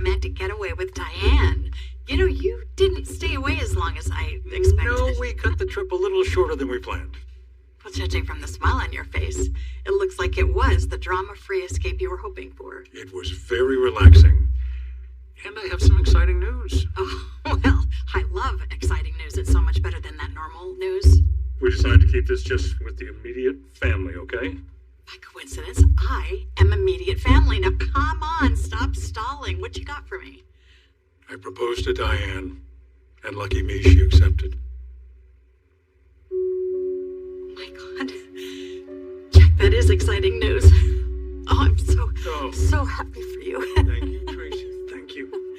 romantic getaway with Diane. You know, you didn't stay away as long as I expected. No, we cut the trip a little shorter than we planned. Well, judging from the smile on your face, it looks like it was the drama-free escape you were hoping for. It was very relaxing. And I have some exciting news. Oh, well, I love exciting news. It's so much better than that normal news. We decided to keep this just with the immediate family, okay? By coincidence, I am immediate family. Now, come on, stop stalling. What you got for me? I proposed to Diane, and lucky me, she accepted. Oh my God. Jack, that is exciting news. Oh, I'm so happy for you. Thank you, Tracy. Thank you.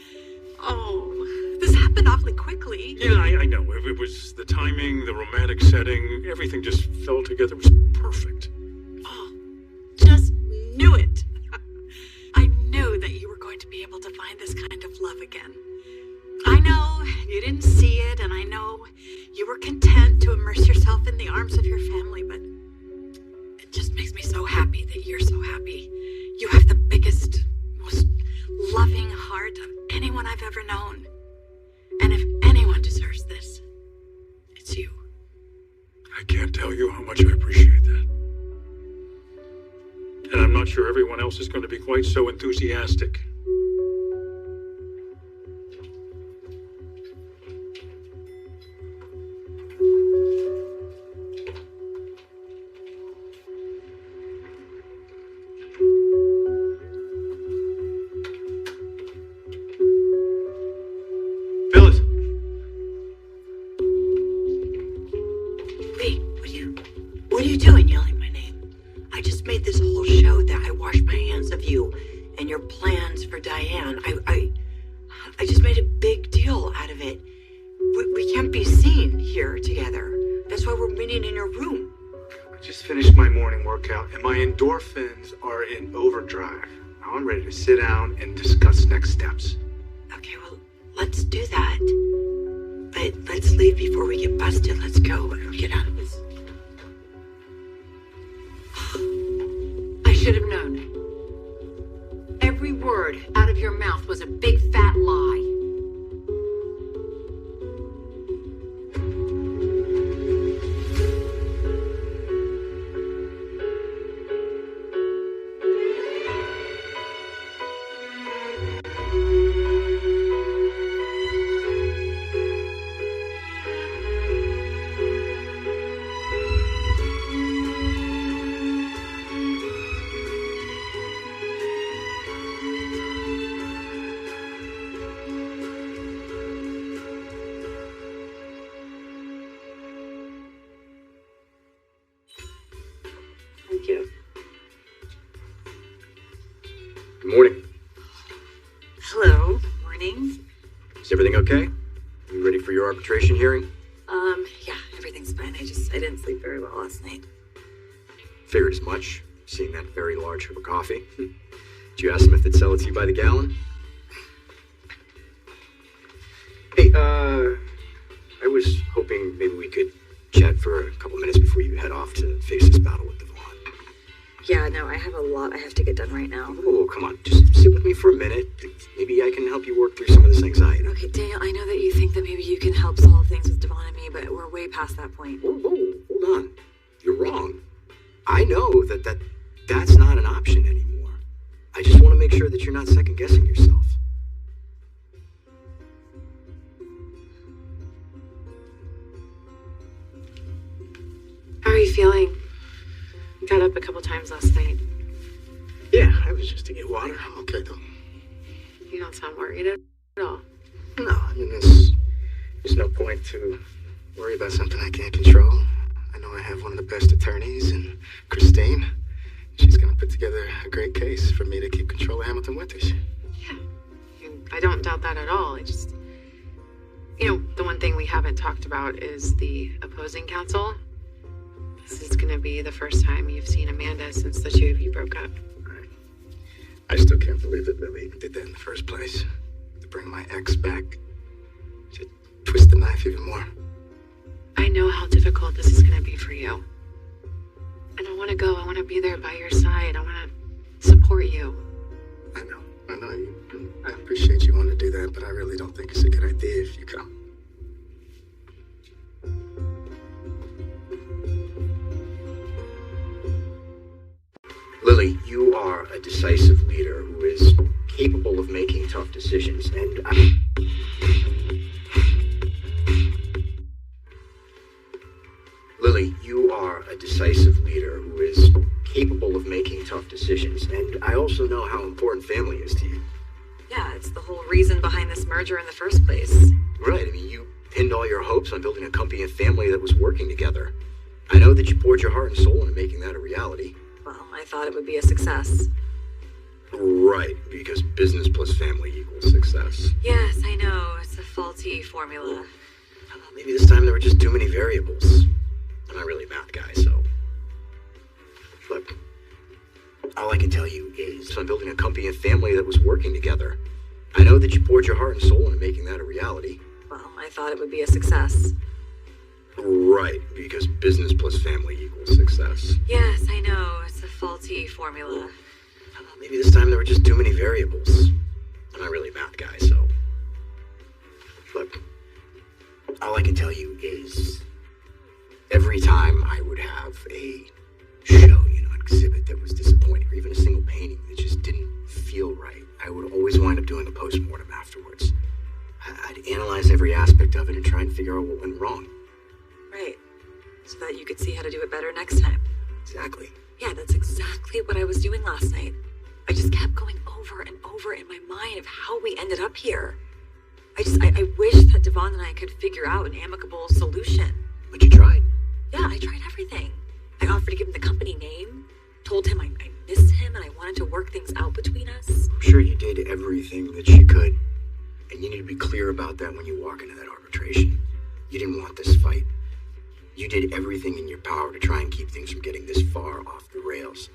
Oh, this happened awfully quickly. Yeah, I know. It was the timing, the romantic setting, everything just fell together. It was perfect. Oh, just knew it. I knew that you were going to be able to find this kind of love again. I know you didn't see it, and I know you were content to immerse yourself in the arms of your family, but it just makes me so happy that you're so happy. You have the biggest, most loving heart of anyone I've ever known. And if anyone deserves this, it's you. I can't tell you how much I appreciate that. And I'm not sure everyone else is going to be quite so enthusiastic. Phyllis! Wait, what are you doing yelling my name? I just made this whole show that I washed my hands of you and your plans for Diane. I just made a big deal out of it. We can't be seen here together. That's why we're meeting in your room. I just finished my morning workout and my endorphins are in overdrive. Now I'm ready to sit down and discuss next steps. Okay, well, let's do that. But let's leave before we get busted. Let's go and get out of this. I should have known. Every word out of your mouth was a big fat lie. Thank you. Good morning. Hello. Morning. Is everything okay? You ready for your arbitration hearing? Yeah, everything's fine. I didn't sleep very well last night. Figured as much, seeing that very large cup of coffee. Did you ask them if they'd sell it to you by the gallon? Hey, I was hoping maybe we could chat for a couple minutes before you head off to face this battle with Devon. Yeah, no, I have a lot I have to get done right now. Oh, come on, just sit with me for a minute. Maybe I can help you work through some of this anxiety. Okay, Daniel, I know that you think that maybe you can help solve things with Devon and me, but we're way past that point. Whoa, hold on. You're wrong. I know that's not an option anymore. I just want to make sure that you're not second-guessing yourself. How are you feeling? You got up a couple times last night. Yeah, I was just to get water. I'm okay though. You don't sound worried at all. No, I mean, there's no point to worry about something I can't control. I know I have one of the best attorneys in Christine. She's gonna put together a great case for me to keep control of Hamilton Winters. Yeah, I don't doubt that at all. I just, the one thing we haven't talked about is the opposing counsel. This is gonna be the first time you've seen Amanda since the two of you broke up. Right. I still can't believe that Lily even did that in the first place. To bring my ex back, to twist the knife even more. I know how difficult this is gonna be for you. And I wanna go, I wanna be there by your side, I wanna support you. I know. I appreciate you wanting to do that, but I really don't think it's a good idea if you come. Lily, you are a decisive leader who is capable of making tough decisions, and Lily, you are a decisive leader who is capable of making tough decisions, and I also know how important family is to you. Yeah, it's the whole reason behind this merger in the first place. Right, I mean, you pinned all your hopes on building a company and family that was working together. I know that you poured your heart and soul into making that a reality. Well, I thought it would be a success. Right, because business plus family equals success. Yes, I know. It's a faulty formula. Maybe this time there were just too many variables. I'm not really a math guy, so... Look, all I can tell you is I'm building a company and family that was working together. I know that you poured your heart and soul into making that a reality. Well, I thought it would be a success. Right, because business plus family equals success. Yes, I know. It's a faulty formula. Maybe this time there were just too many variables. I'm not really a math guy, so... Look, all I can tell you is every time I would have a show, an exhibit that was disappointing, or even a single painting that just didn't feel right, I would always wind up doing a postmortem afterwards. I'd analyze every aspect of it and try and figure out what went wrong. Right. So that you could see how to do it better next time. Exactly. Yeah, that's exactly what I was doing last night. I just kept going over and over in my mind of how we ended up here. I wish that Devon and I could figure out an amicable solution. But you tried. Yeah, I tried everything. I offered to give him the company name, told him I missed him and I wanted to work things out between us. I'm sure you did everything that you could. And you need to be clear about that when you walk into that arbitration. You didn't want this fight. You did everything in your power to try and keep things from getting this far off the rails.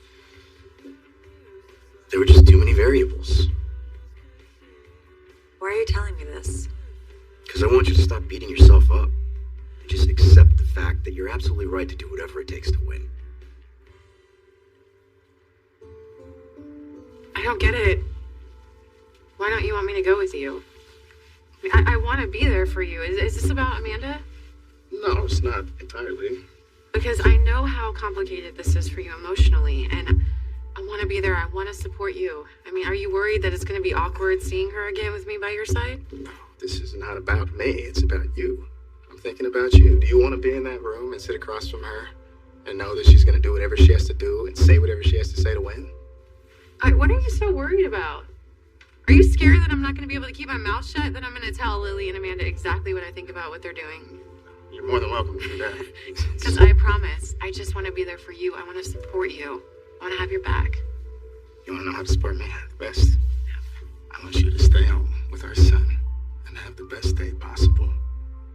There were just too many variables. Why are you telling me this? Because I want you to stop beating yourself up. And just accept the fact that you're absolutely right to do whatever it takes to win. I don't get it. Why don't you want me to go with you? I want to be there for you. Is this about Amanda? No, it's not entirely. Because I know how complicated this is for you emotionally, and I want to be there. I want to support you. I mean, are you worried that it's going to be awkward seeing her again with me by your side? No, this is not about me. It's about you. I'm thinking about you. Do you want to be in that room and sit across from her and know that she's going to do whatever she has to do and say whatever she has to say to win? What are you so worried about? Are you scared that I'm not going to be able to keep my mouth shut? That I'm going to tell Lily and Amanda exactly what I think about what they're doing? You're more than welcome to do that. Because I promise, I just want to be there for you. I want to support you. I want to have your back. You want to know how to support me the best? I want you to stay home with our son and have the best day possible.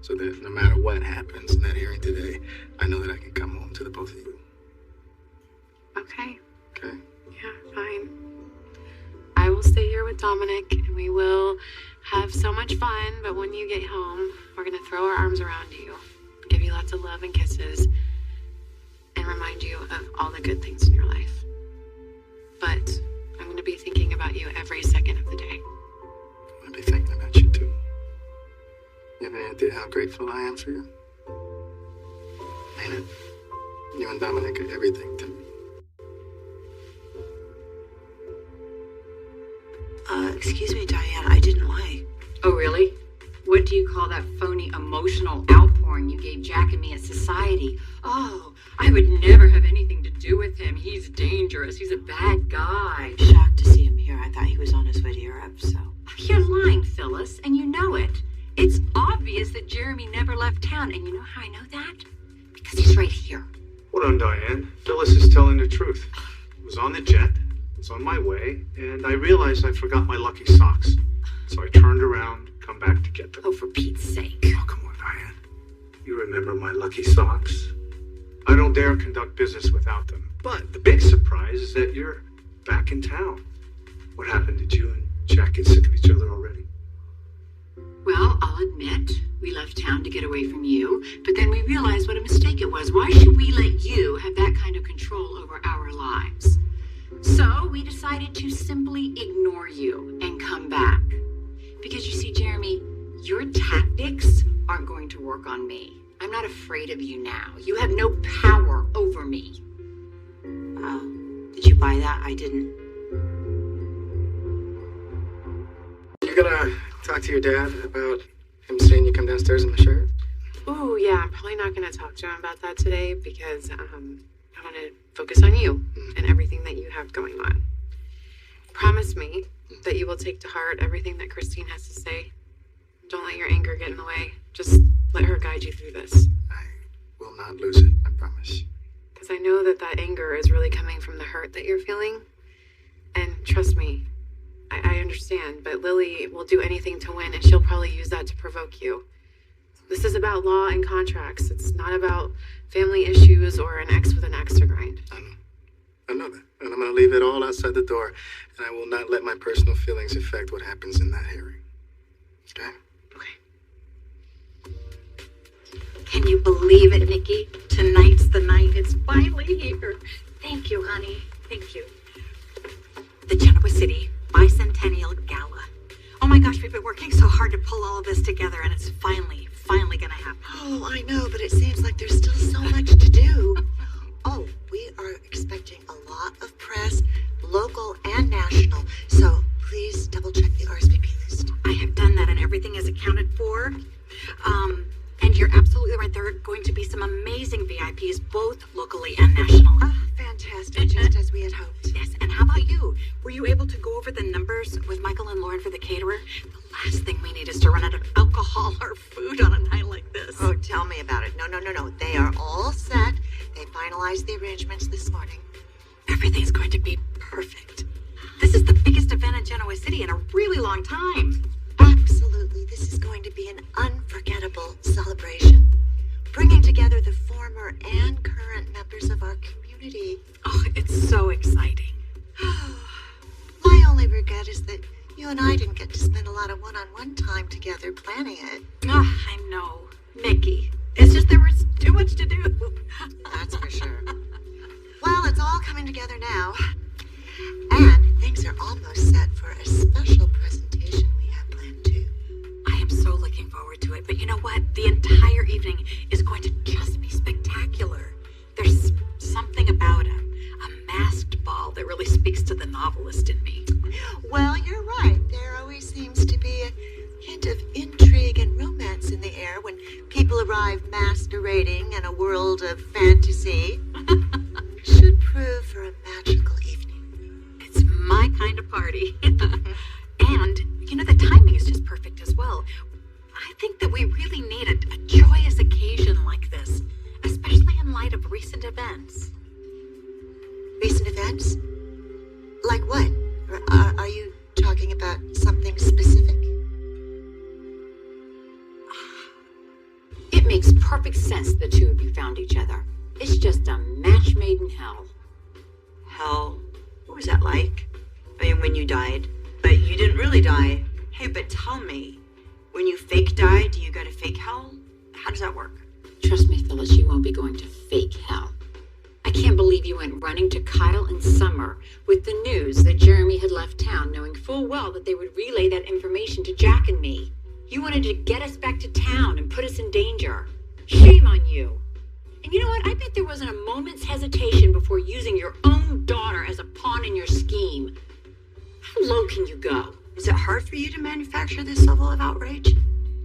So that no matter what happens in that hearing today, I know that I can come home to the both of you. Okay. Okay? Yeah, fine. I will stay here with Dominic, and we will have so much fun, but when you get home, we're going to throw our arms around you, give you lots of love and kisses, and remind you of all the good things in your life. But I'm going to be thinking about you every second of the day. I'm going to be thinking about you, too. You have any idea how grateful I am for you? I mean it. You and Dominic are everything to me. Excuse me, Diane, I didn't lie. Oh, really? What do you call that phony emotional outpouring you gave Jack and me at Society? Oh, I would never have anything to do with him. He's dangerous. He's a bad guy. Shocked to see him here. I thought he was on his way to Europe, so... You're lying, Phyllis, and you know it. It's obvious that Jeremy never left town, and you know how I know that? Because he's right here. Hold on, Diane. Phyllis is telling the truth. I was on the jet. Was on my way, and I realized I forgot my lucky socks. So I turned around, come back to get them. Oh, for Pete's sake. Oh, come on, Diane. You remember my lucky socks? I don't dare conduct business without them. But the big surprise is that you're back in town. What happened? Did you and Jack get sick of each other already? Well, I'll admit, we left town to get away from you, but then we realized what a mistake it was. Why should we let you have that kind of control over our lives? So we I decided to simply ignore you and come back. Because you see, Jeremy, your tactics aren't going to work on me. I'm not afraid of you now. You have no power over me. Did you buy that? I didn't. You gonna talk to your dad about him seeing you come downstairs in the shirt? Ooh, yeah, I'm probably not going to talk to him about that today because I want to focus on you and everything that you have going on. Promise me that you will take to heart everything that Christine has to say. Don't let your anger get in the way. Just let her guide you through this. I will not lose it, I promise. Because I know that anger is really coming from the hurt that you're feeling. And trust me, I understand, but Lily will do anything to win, and she'll probably use that to provoke you. This is about law and contracts. It's not about family issues or an ex with an axe to grind. I know that. And I'm going to leave it all outside the door, and I will not let my personal feelings affect what happens in that hearing. Okay? Okay. Can you believe it, Nikki? Tonight's the night. It's finally here. Thank you, honey. Thank you. The Genoa City Bicentennial Gala. Oh my gosh, we've been working so hard to pull all of this together, and it's finally gonna happen. Oh, I know, but it seems like there's still so much to do. Oh, we are expecting a lot of press, local and national, so please double check the RSVP list. I have done that, and everything is accounted for. And you're absolutely right. There are going to be some amazing VIPs, both locally and nationally. Oh, fantastic, just as we had hoped. Yes, and how about you? Were you able to go over the numbers with Michael and Lauren for the caterer? The last thing we need is to run out of alcohol or food on a night like this. Oh, tell me about it. No. They are all set. They finalized the arrangements this morning. Everything's going to be perfect. This is the biggest event in Genoa City in a really long time. Absolutely. This is going to be an unforgettable celebration, bringing together the former and current members of our community. Oh, it's so exciting. My only regret is that you and I didn't get to spend a lot of one-on-one time together planning it. Oh, I know. Nikki. It's just there was too much to do. That's for sure. Well, it's all coming together now. And things are almost set for a special presentation we have planned too. I am so looking forward to it. But you know what? The entire evening is going to just be spectacular. There's something about a masked ball that really speaks to the novelist in me. Well, you're right. There always seems to be a hint of intrigue and romance in the air when people arrive masquerading in a world of fantasy. Should prove for a magical evening. It's my kind of party. And, you know, the timing is just perfect as well. I think that we really need a joyous occasion like this, especially in light of recent events. Recent events? Like what? Are you talking about something specific? It makes perfect sense the two of you found each other. It's just a match made in hell. Hell? What was that like? I mean, when you died. But you didn't really die. Hey, but tell me, when you fake die, do you go to fake hell? How does that work? Trust me, Phyllis, you won't be going to fake hell. I can't believe you went running to Kyle and Summer with the news that Jeremy had left town, knowing full well that they would relay that information to Jack and me. You wanted to get us back to town and put us in danger. Shame on you. And you know what? I bet there wasn't a moment's hesitation before using your own daughter as a pawn in your scheme. How low can you go? Is it hard for you to manufacture this level of outrage?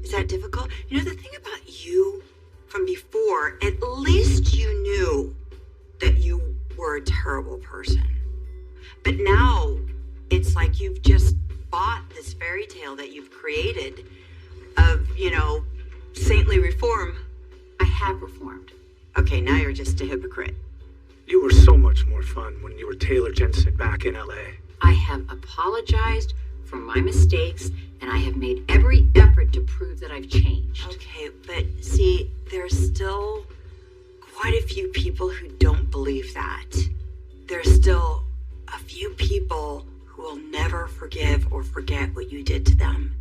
Is that difficult? You know, the thing about you from before, at least you knew that you were a terrible person. But now it's like you've just bought this fairy tale that you've created of, you know, saintly reform. I have reformed. Okay, now you're just a hypocrite. You were so much more fun when you were Taylor Jensen back in LA. I have apologized for my mistakes, and I have made every effort to prove that I've changed. Okay, but see, there's still quite a few people who don't believe that. There's still a few people who will never forgive or forget what you did to them.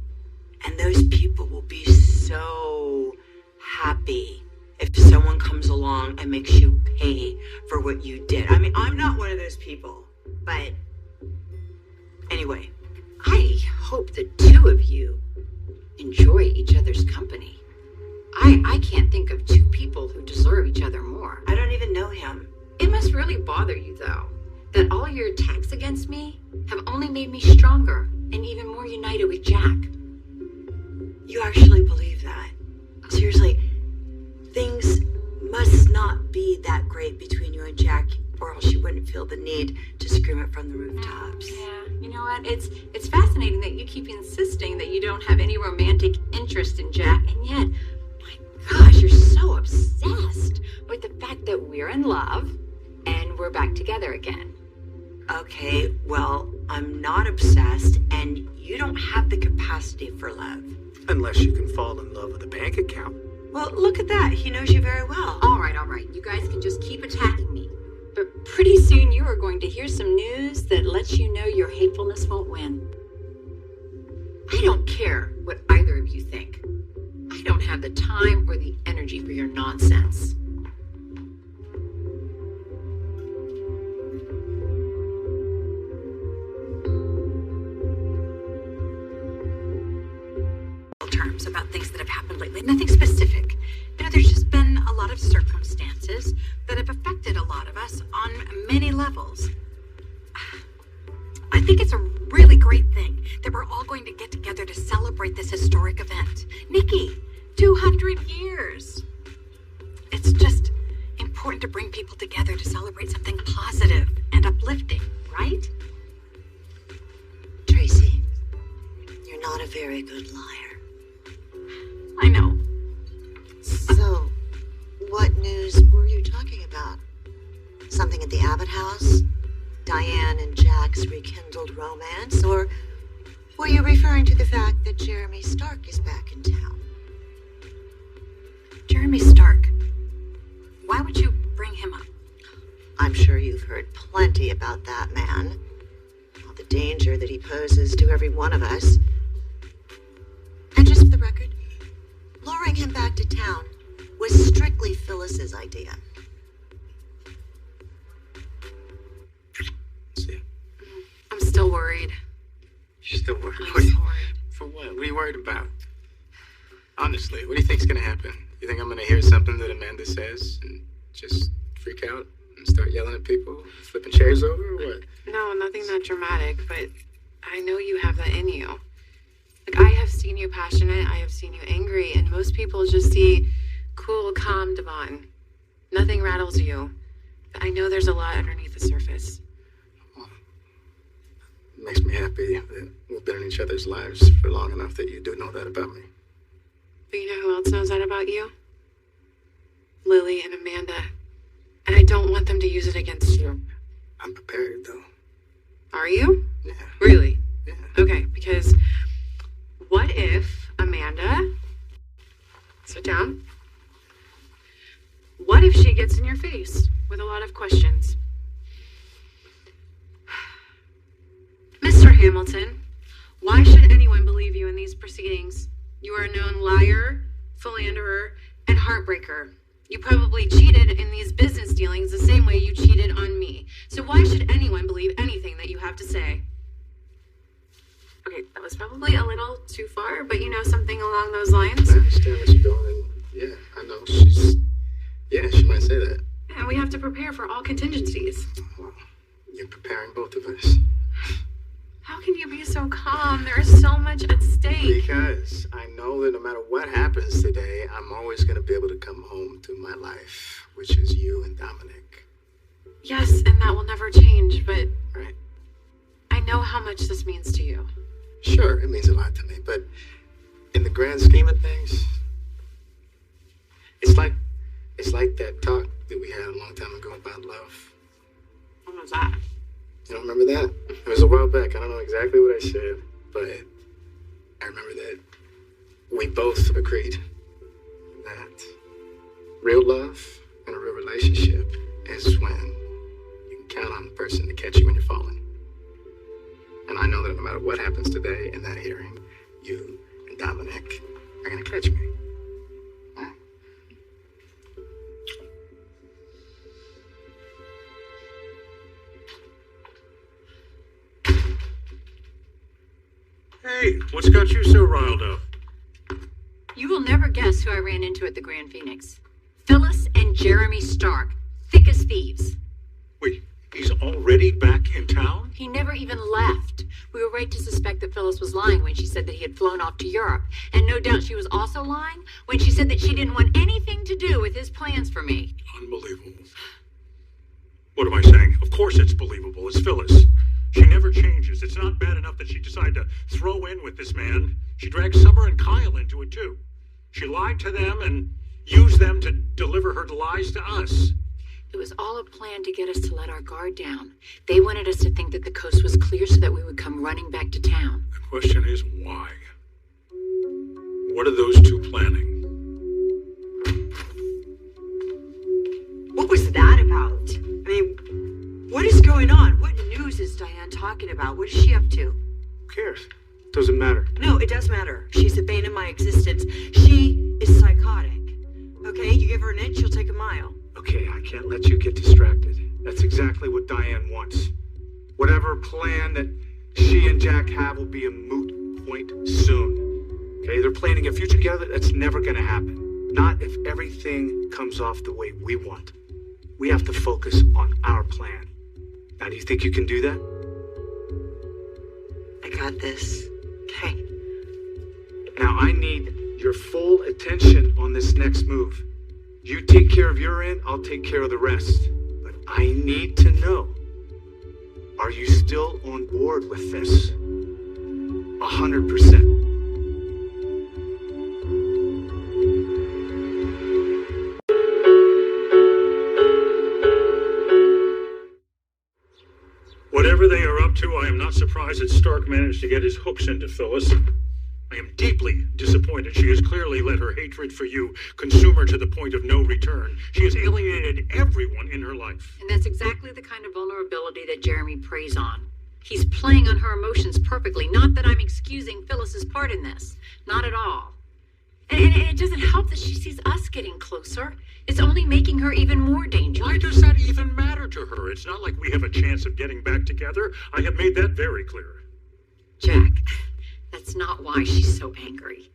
And those people will be so happy if someone comes along and makes you pay for what you did. I mean, I'm not one of those people, but Anyway, I hope the two of you enjoy each other's company. I can't think of two people who deserve each other more. I don't even know him. It must really bother you, though, that all your attacks against me have only made me stronger and even more united with Jack. You actually believe that? Seriously, things must not be that great between you and Jack, or else you wouldn't feel the need to scream it from the rooftops. Yeah, you know what? It's fascinating that you keep insisting that you don't have any romantic interest in Jack, and yet, my gosh, you're so obsessed with the fact that we're in love and we're back together again. Okay, well, I'm not obsessed, and you don't have the capacity for love. Unless you can fall in love with a bank account. Well, look at that. He knows you very well. All right. You guys can just keep attacking me. But pretty soon you are going to hear some news that lets you know your hatefulness won't win. I don't care what either of you think. I don't have the time or the energy for your nonsense. Terms about things that have happened lately. Nothing specific. There's just been a lot of circumstances that have affected a lot of us on many levels. I think it's a really great thing that we're all going to get together to celebrate this historic event. Nikki, 200 years. It's just important to bring people together to celebrate something positive and uplifting, right? Tracy, you're not a very good liar. I know. So, what news were you talking about? Something at the Abbott house? Diane and Jack's rekindled romance? Or were you referring to the fact that Jeremy Stark is back in town? Jeremy Stark. Why would you bring him up? I'm sure you've heard plenty about that man. All the danger that he poses to every one of us. And just for the record, luring him back to town was strictly Phyllis's idea. See, I'm still worried. you're still worried. I'm so worried. For what? What are you worried about? Honestly, what do you think's gonna happen? You think I'm gonna hear something that Amanda says and just freak out and start yelling at people, flipping chairs over, or what? No, nothing that dramatic, but I know you have that in you. Like, I have seen you passionate, I have seen you angry, and most people just see cool, calm Devon. Nothing rattles you. But I know there's a lot underneath the surface. It makes me happy that we've been in each other's lives for long enough that you do know that about me. But you know who else knows that about you? Lily and Amanda. And I don't want them to use it against you. I'm prepared, though. Are you? Yeah. Really? Yeah. Okay, because what if Amanda... Sit down. What if she gets in your face with a lot of questions? Mr. Hamilton, why should anyone believe you in these proceedings? You are a known liar, philanderer, and heartbreaker. You probably cheated in these business dealings the same way you cheated on me. So why should anyone believe anything that you have to say? Okay, that was probably a little too far, but you know, something along those lines. I understand where you're going, and yeah, I know she might say that. And we have to prepare for all contingencies. Well, you're preparing both of us. How can you be so calm? There is so much at stake. Because I know that no matter what happens today, I'm always going to be able to come home to my life, which is you and Dominic. Yes, and that will never change, but Right? I know how much this means to you. Sure, it means a lot to me, but in the grand scheme of things, it's like that talk that we had a long time ago about love. What was that? You don't remember that? It was a while back. I don't know exactly what I said, but I remember that we both agreed that real love and a real relationship is when you can count on the person to catch you when you're falling. And I know that no matter what happens today in that hearing, you and Dominic are going to catch me. Huh? Hey, what's got you so riled up? You will never guess who I ran into at the Grand Phoenix. Phyllis and Jeremy Stark, thick as thieves. Wait, he's already back in town? He never even left. We were right to suspect that Phyllis was lying when she said that he had flown off to Europe. And no doubt she was also lying when she said that she didn't want anything to do with his plans for me. Unbelievable. What am I saying? Of course it's believable. It's Phyllis. She never changes. It's not bad enough that she decided to throw in with this man. She dragged Summer and Kyle into it too. She lied to them and used them to deliver her lies to us. It was all a plan to get us to let our guard down. They wanted us to think that the coast was clear so that we would come running back to town. The question is why? What are those two planning? What was that about? I mean, what is going on? What news is Diane talking about? What is she up to? Who cares? Doesn't matter. No, it does matter. She's the bane of my existence. She is psychotic. Okay, you give her an inch, she'll take a mile. Okay, I can't let you get distracted. That's exactly what Diane wants. Whatever plan that she and Jack have will be a moot point soon. Okay, they're planning a future together that's never gonna happen. Not if everything comes off the way we want. We have to focus on our plan. Now, do you think you can do that? I got this. Okay. Now, I need your full attention on this next move. You take care of your end, I'll take care of the rest. But I need to know, are you still on board with this? 100%. Whatever they are up to, I am not surprised that Stark managed to get his hooks into Phyllis. I am deeply disappointed. She has clearly let her hatred for you consume her to the point of no return. She has alienated everyone in her life. And that's exactly the kind of vulnerability that Jeremy preys on. He's playing on her emotions perfectly. Not that I'm excusing Phyllis's part in this. Not at all. And it doesn't help that she sees us getting closer. It's only making her even more dangerous. Why does that even matter to her? It's not like we have a chance of getting back together. I have made that very clear. Jack, that's not why she's so angry.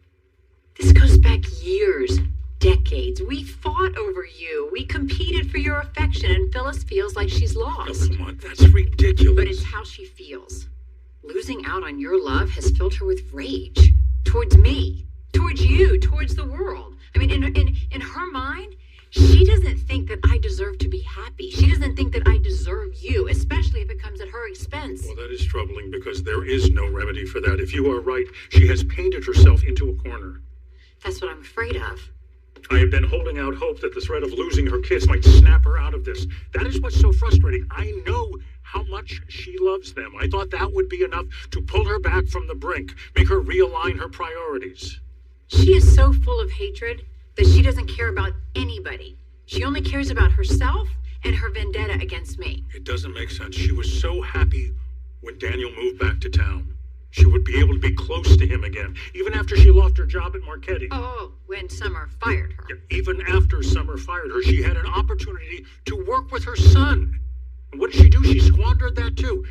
This goes back years, decades. We fought over you. We competed for your affection, and Phyllis feels like she's lost. Oh, come on, that's ridiculous. But it's how she feels. Losing out on your love has filled her with rage. Towards me. Towards you. Towards the world. I mean, in her mind, she doesn't think that I deserve to be happy. She doesn't think that I deserve you, especially if it comes at her expense. Well, that is troubling because there is no remedy for that. If you are right, she has painted herself into a corner. That's what I'm afraid of. I have been holding out hope that the threat of losing her kids might snap her out of this. That is what's so frustrating. I know how much she loves them. I thought that would be enough to pull her back from the brink, make her realign her priorities. She is so full of hatred that she doesn't care about anybody. She only cares about herself and her vendetta against me. It doesn't make sense. She was so happy when Daniel moved back to town. She would be able to be close to him again, even after she lost her job at Marchetti. Oh, when Summer fired her. Yeah, even after Summer fired her, she had an opportunity to work with her son. And what did she do? She squandered that too.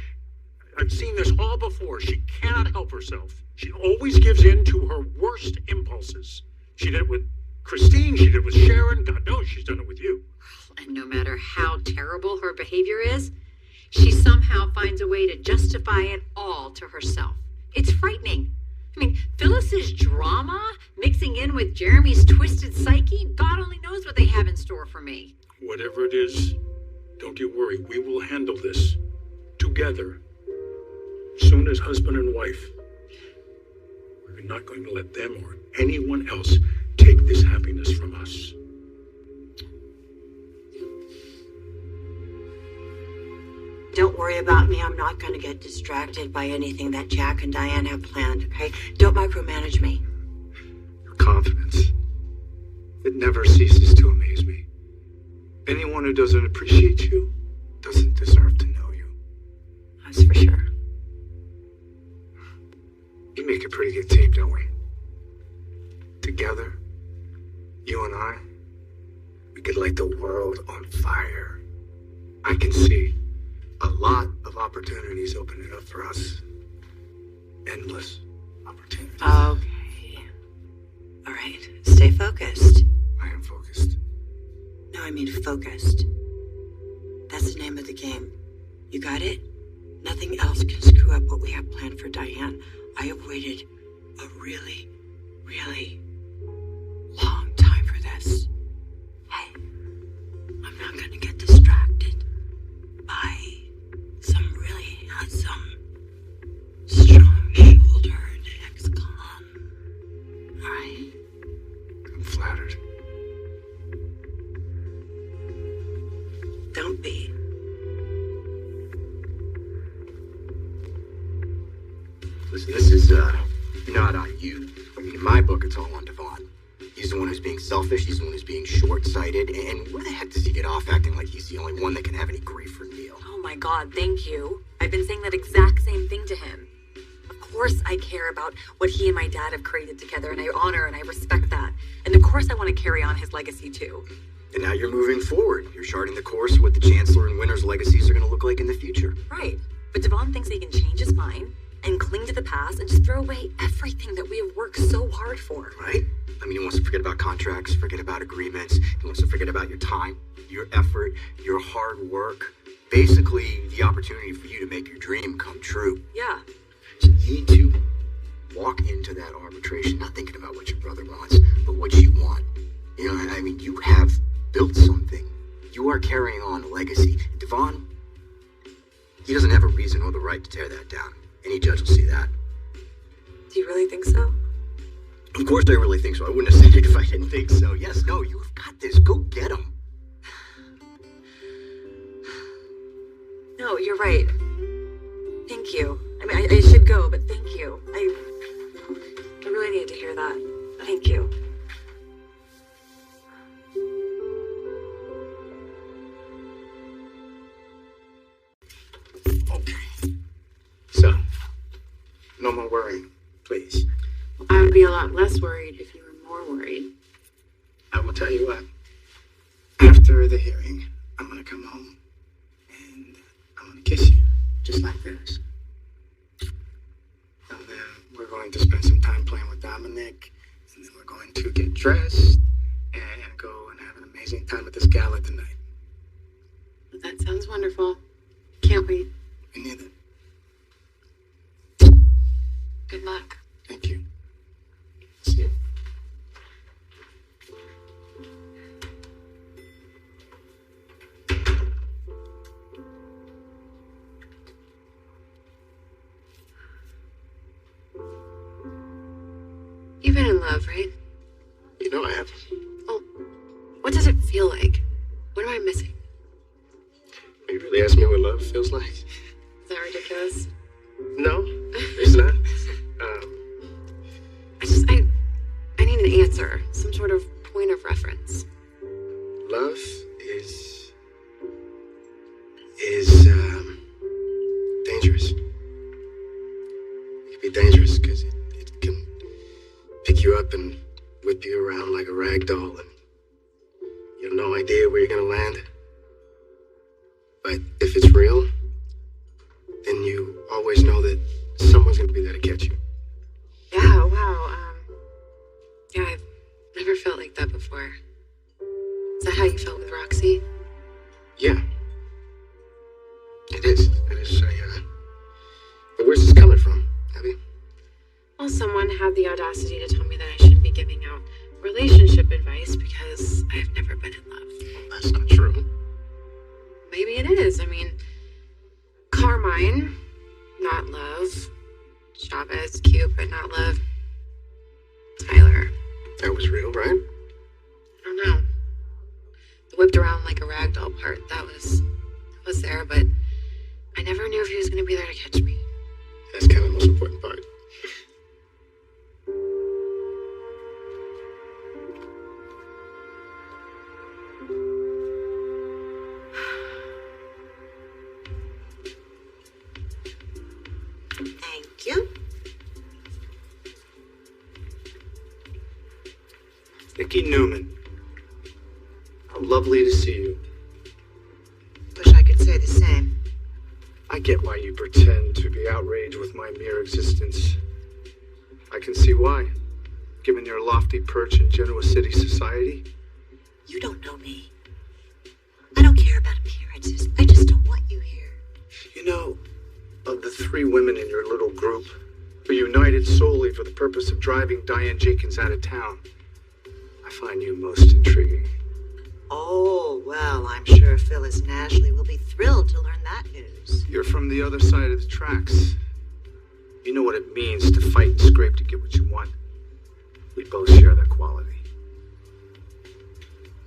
I've seen this all before. She cannot help herself. She always gives in to her worst impulses. She did it with Christine, she did it with Sharon. God knows she's done it with you. And no matter how terrible her behavior is, she somehow finds a way to justify it all to herself. It's frightening. I mean, Phyllis's drama mixing in with Jeremy's twisted psyche, God only knows what they have in store for me. Whatever it is, don't you worry. We will handle this together. Soon as husband and wife. We're not going to let them or anyone else take this happiness from us. Don't worry about me. I'm not going to get distracted by anything that Jack and Diane have planned, okay? Don't micromanage me. Your confidence. It never ceases to amaze me. Anyone who doesn't appreciate you doesn't deserve to know you. That's for sure. We make a pretty good team, don't we? Together, you and I, we could light the world on fire. I can see a lot of opportunities opening up for us. Endless. opportunities. Okay. All right. Stay focused. I am focused. No, I mean focused. That's the name of the game. You got it? Nothing else can screw up what we have planned for Diane. I have waited a really, really long time for this. Hey, I'm not gonna get distracted by some really handsome, strong-shouldered ex-con. Alright? I'm flattered. Don't be. Listen, this is, not on you. I mean, in my book, it's all on Devon. He's the one who's being selfish, he's the one who's being short-sighted, and where the heck does he get off acting like he's the only one that can have any grief for Neil? Oh my god, thank you. I've been saying that exact same thing to him. Of course I care about what he and my dad have created together, and I honor and I respect that. And of course I want to carry on his legacy too. And now you're moving forward. You're charting the course of what the Chancellor and Winter's legacies are going to look like in the future. Right. But Devon thinks he can change his mind and cling to the past and just throw away everything that we have worked so hard for. Right? I mean, he wants to forget about contracts, forget about agreements. He wants to forget about your time, your effort, your hard work. Basically, the opportunity for you to make your dream come true. Yeah. So you need to walk into that arbitration not thinking about what your brother wants, but what you want. You know, I mean, you have built something. You are carrying on a legacy. Devon, he doesn't have a reason or the right to tear that down. Any judge will see that. Do you really think so? Of course I really think so. I wouldn't have said it if I didn't think so. Yes, no, you've got this. Go get him. No, you're right. Thank you. I mean, I should go, but thank you. I really needed to hear that. Thank you. Okay. So, no more worrying, please. I would be a lot less worried if you were more worried. I will tell you what. After the hearing, I'm gonna come home and I'm gonna kiss you, just like this. And then we're going to spend some time playing with Dominic, and then we're going to get dressed and go and have an amazing time at this gala tonight. That sounds wonderful. Can't wait. Me neither. Good luck. Thank you. See you. You've been in love, right? You know I have. Well, what does it feel like? What am I missing? You really asked me what love feels like? Is that ridiculous? No, it's not. I need an answer. Some sort of point of reference. Love is dangerous. It can be dangerous because it can pick you up and whip you around like a rag doll, and you have no idea where you're gonna land. But if it's real, then you always know that someone's gonna be there to catch you. Yeah, wow. Yeah, I've never felt like that before. Is that how you felt with Roxy? Yeah. It is. But where's this coming from, Abby? Well, someone had the audacity to tell me that I shouldn't be giving out relationship advice because I've never been in love. Well, that's not true. Maybe it is. I mean, Carmine, not love. Chavez, cute, but not love. Tyler. That was real, right? I don't know. The whipped around like a rag doll part, that was there, but I never knew if he was going to be there to catch me. That's kind of the most important part. Thank you. Nikki Newman. How lovely to see you. Wish I could say the same. I get why you pretend to be outraged with my mere existence. can see why. Given your lofty perch in Genoa City society. You don't know me. I don't care about appearances. I just don't want you here. You know, of the 3 women in your little group who united solely for the purpose of driving Diane Jenkins out of town, I find you most intriguing. Oh, well, I'm sure Phyllis and Ashley will be thrilled to learn that news. You're from the other side of the tracks. You know what it means to fight and scrape to get what you want. We both share that quality.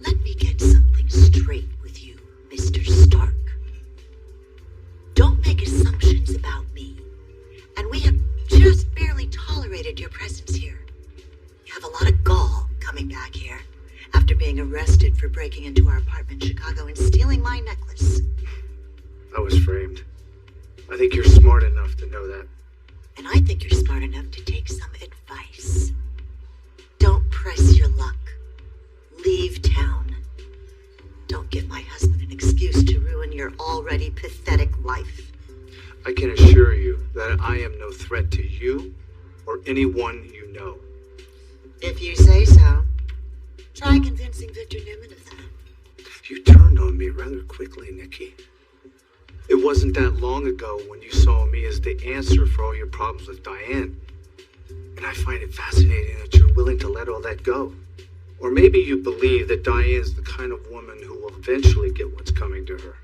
Let me get something straight with you, Mr. Stark. Don't make assumptions about me. And we have just barely tolerated your presence here. You have a lot of gall coming back here after being arrested for breaking into our apartment in Chicago and stealing my necklace. I was framed. I think you're smart enough to know that. And I think you're smart enough to take some advice. Don't press your luck. Leave town. Don't give my husband an excuse to ruin your already pathetic life. I can assure you that I am no threat to you or anyone you know. If you say so. Try convincing Victor Newman of that. You turned on me rather quickly, Nikki. It wasn't that long ago when you saw me as the answer for all your problems with Diane. And I find it fascinating that you're willing to let all that go. Or maybe you believe that Diane's the kind of woman who will eventually get what's coming to her.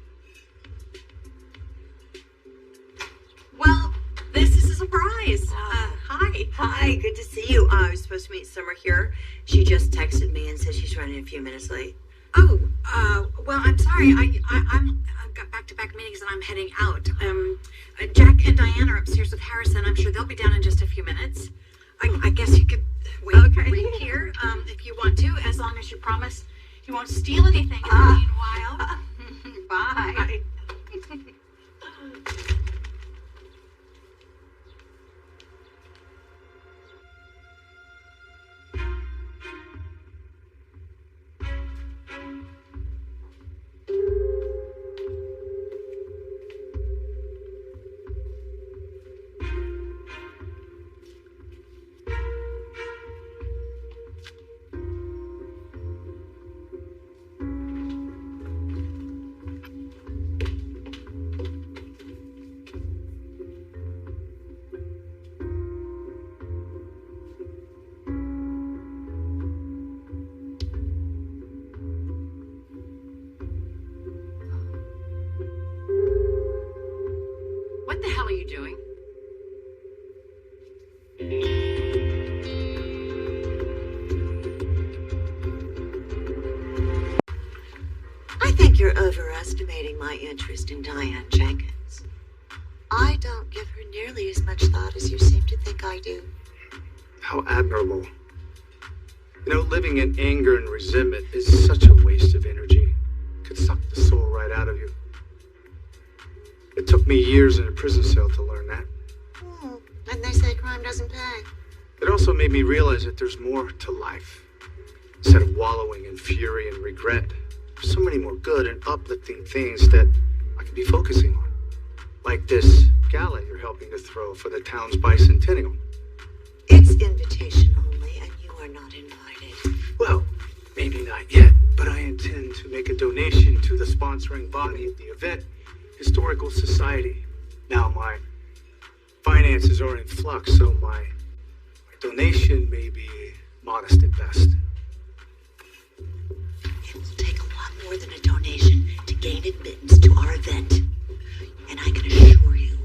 Well, this is a surprise. Hi. Hi, good to see you. I was supposed to meet Summer here. She just texted me and said she's running a few minutes late. Oh, well, I'm sorry. I've got back-to-back meetings and I'm heading out. Jack and Diane are upstairs with Harrison. I'm sure they'll be down in just a few minutes. I guess you could wait here if you want to, as long as you promise you won't steal anything in the meanwhile. Bye. What the hell are you doing? I think you're overestimating my interest in Diane Jenkins. I don't give her nearly as much thought as you seem to think I do. How admirable. You know, living in anger and resentment is such a waste of energy. It could suck the soul right out of you. It took me years in a prison cell to learn that. And they say crime doesn't pay. It also made me realize that there's more to life. Instead of wallowing in fury and regret, there's so many more good and uplifting things that I could be focusing on. Like this gala you're helping to throw for the town's bicentennial. It's invitation only, and you are not invited. Well, maybe not yet, but I intend to make a donation to the sponsoring body of the event, Historical Society. Now my finances are in flux, so my donation may be modest at best. It will take a lot more than a donation to gain admittance to our event. And I can assure you,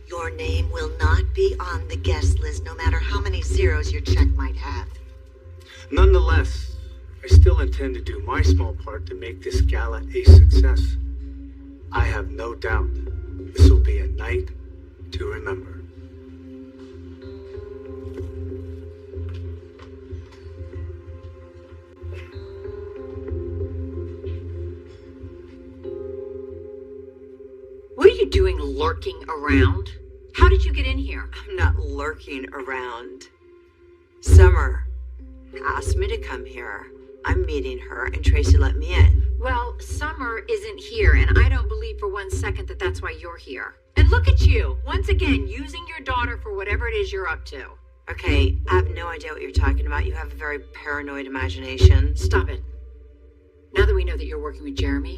your name will not be on the guest list, no matter how many zeros your check might have. Nonetheless, I still intend to do my small part to make this gala a success. I have no doubt this will be a night to remember. What are you doing lurking around? How did you get in here? I'm not lurking around. Summer asked me to come here. I'm meeting her, and Tracy let me in. Well, Summer isn't here, and I don't believe for 1 second that that's why you're here. And look at you, once again, using your daughter for whatever it is you're up to. Okay, I have no idea what you're talking about. You have a very paranoid imagination. Stop it. Now that we know that you're working with Jeremy,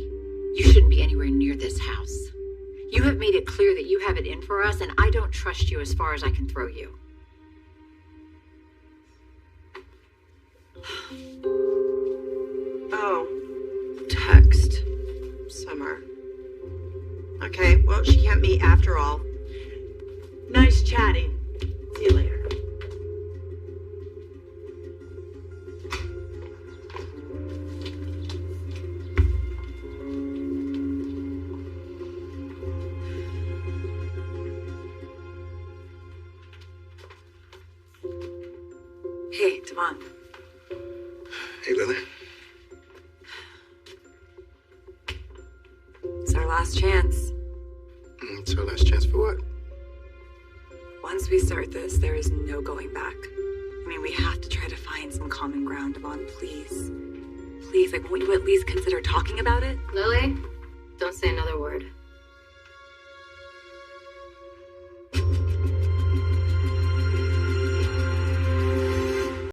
you shouldn't be anywhere near this house. You have made it clear that you have it in for us, and I don't trust you as far as I can throw you. Oh, text. Summer. Okay, well, she can't meet after all. Nice chatting. See you later. Hey, Devon. Hey, Lily. It's our last chance. It's our last chance for what? Once we start this, there is no going back. I mean, we have to try to find some common ground, Devon, please. Please, like, won't you at least consider talking about it? Lily, don't say another word.